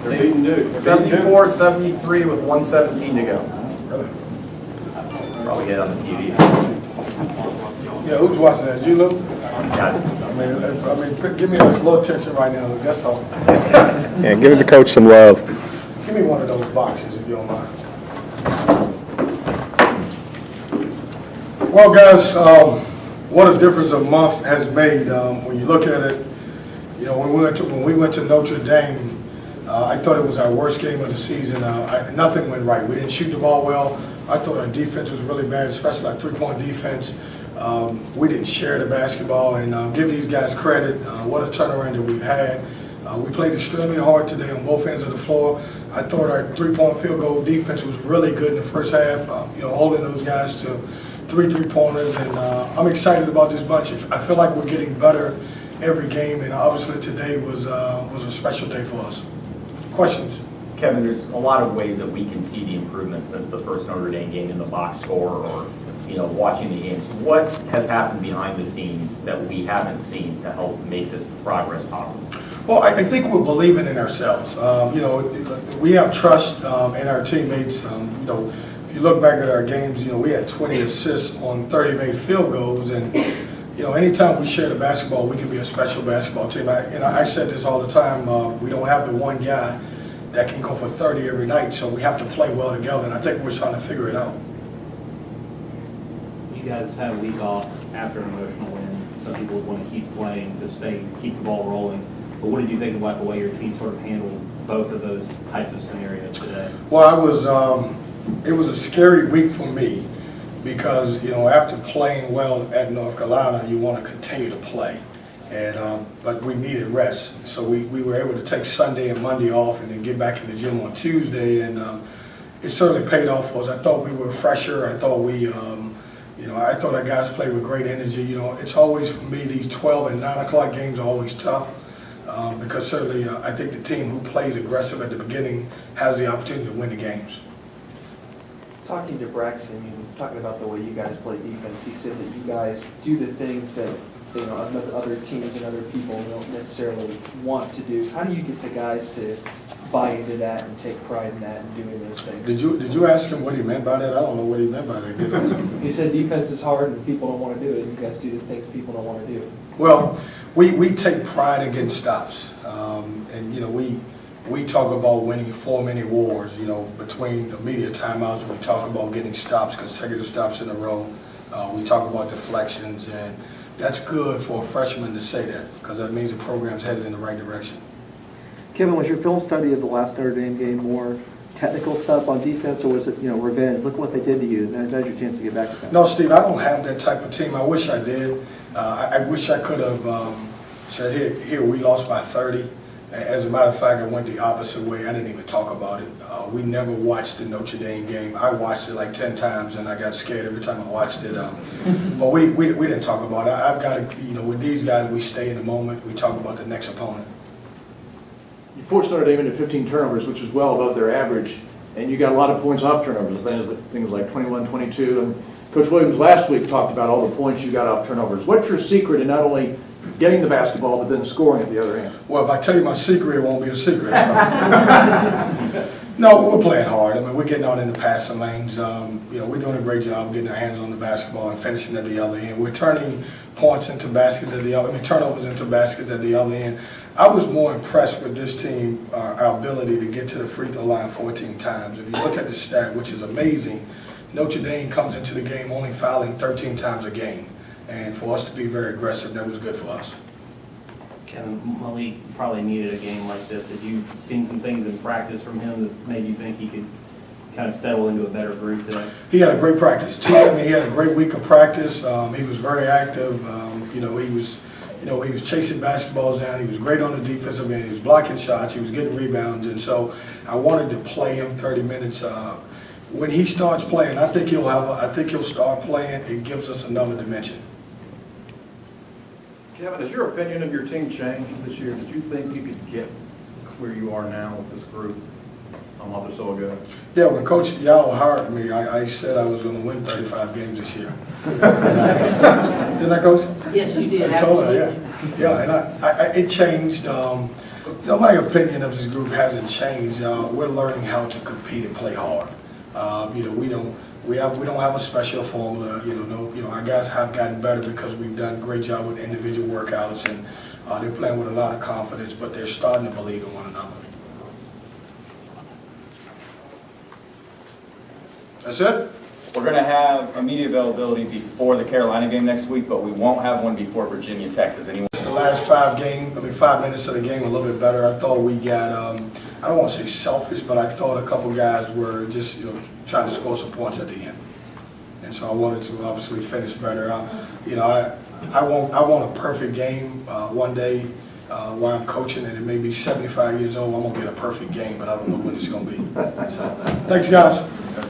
They're beating Duke. 74-73 with 1:17 to go. Probably get it on the TV. Yeah, who's watching that? You, Luke? Got it. I mean, give me a little attention right now, Luke. That's all. Yeah, give the coach some love. Give me one of those boxes if you don't mind. Well, guys, what a difference a month has made when you look at it. You know, when we went to Notre Dame, I thought it was our worst game of the season. Nothing went right. We didn't shoot the ball well. I thought our defense was really bad, especially our three-point defense. We didn't share the basketball, and give these guys credit. What a turnaround that we've had. We played extremely hard today on both ends of the floor. I thought our three-point field goal defense was really good in the first half, holding those guys to three-pointers, and I'm excited about this bunch. I feel like we're getting better every game, and obviously today was a special day for us. Questions? Kevin, there's a lot of ways that we can see the improvement since the first Notre Dame game in the box score or, watching the games. What has happened behind the scenes that we haven't seen to help make this progress possible? Well, I think we're believing in ourselves. We have trust in our teammates. If you look back at our games, we had 20 assists on 30 made field goals, and anytime we share the basketball, we can be a special basketball team. I said this all the time. We don't have the one guy that can go for 30 every night, so we have to play well together, and I think we're trying to figure it out. You guys had a week off after an emotional win. Some people would want to keep playing to keep the ball rolling. But what did you think about the way your team sort of handled both of those types of scenarios today? Well, it was a scary week for me because, after playing well at North Carolina, you want to continue to play. But we needed rest. So we were able to take Sunday and Monday off and then get back in the gym on Tuesday. And it certainly paid off for us. I thought we were fresher. I thought I thought our guys played with great energy. It's always, for me, these 12 and 9 o'clock games are always tough. Because certainly I think the team who plays aggressive at the beginning has the opportunity to win the games. Talking to Braxton, talking about the way you guys play defense, he said that you guys do the things that other teams and other people don't necessarily want to do. How do you get the guys to buy into that and take pride in that and doing those things? Did you ask him what he meant by that? I don't know what he meant by that. He said defense is hard and people don't want to do it. You guys do the things people don't want to do. Well, we take pride in getting stops, and we talk about winning 4-minute wars. Between the media timeouts, we talk about getting stops, consecutive stops in a row. We talk about deflections, and that's good for a freshman to say that because that means the program's headed in the right direction. Kevin, was your film study of the last Notre Dame game more technical stuff on defense, or was it, revenge? Look what they did to you. Now's your chance to get back at that. No, Steve, I don't have that type of team. I wish I did. I wish I could have said, here, we lost by 30. As a matter of fact, I went the opposite way. I didn't even talk about it. We never watched the Notre Dame game. I watched it like 10 times, and I got scared every time I watched it. But we didn't talk about it. I've got to, with these guys, we stay in the moment. We talk about the next opponent. You forced Notre Dame into 15 turnovers, which is well above their average, and you got a lot of points off turnovers, things like 21, 22. And Coach Williams last week talked about all the points you got off turnovers. What's your secret in not only getting the basketball, but then scoring at the other end? Well, if I tell you my secret, it won't be a secret. No, we're playing hard. We're getting out in the passing lanes. We're doing a great job getting our hands on the basketball and finishing at the other end. We're turning points into baskets at the other turnovers into baskets at the other end. I was more impressed with this team, our ability to get to the free throw line 14 times. If you look at the stat, which is amazing, Notre Dame comes into the game only fouling 13 times a game. And for us to be very aggressive, that was good for us. Kevin, Malik probably needed a game like this. Have you seen some things in practice from him that made you think he could kind of settle into a better group today? He had a great practice, too. He had a great week of practice. He was very active. He was chasing basketballs down. He was great on the defensive end. He was blocking shots. He was getting rebounds. And so I wanted to play him 30 minutes. When he starts playing, I think he'll start playing. It gives us another dimension. Kevin, has your opinion of your team changed this year? Did you think you could get where you are now with this group a month or so ago? Yeah, when Coach Yao hired me, I said I was going to win 35 games this year. Didn't I, Coach? Yes, you did. I told her, yeah. And it changed You know, my opinion of this group hasn't changed. We're learning how to compete and play hard. You know, we don't have a special formula. You know, our guys have gotten better because we've done a great job with individual workouts, and they're playing with a lot of confidence, but they're starting to believe in one another. That's it? We're going to have a media availability before the Carolina game next week, but we won't have one before Virginia Tech. Does anyone? The last 5 minutes of the game were a little bit better. I thought we got, I don't want to say selfish, but I thought a couple guys were just, you know, trying to score some points at the end. And so I wanted to obviously finish better. You know, I want a perfect game one day while I'm coaching, and it may be 75 years old. I'm going to get a perfect game, but I don't know when it's going to be. So, thanks, guys.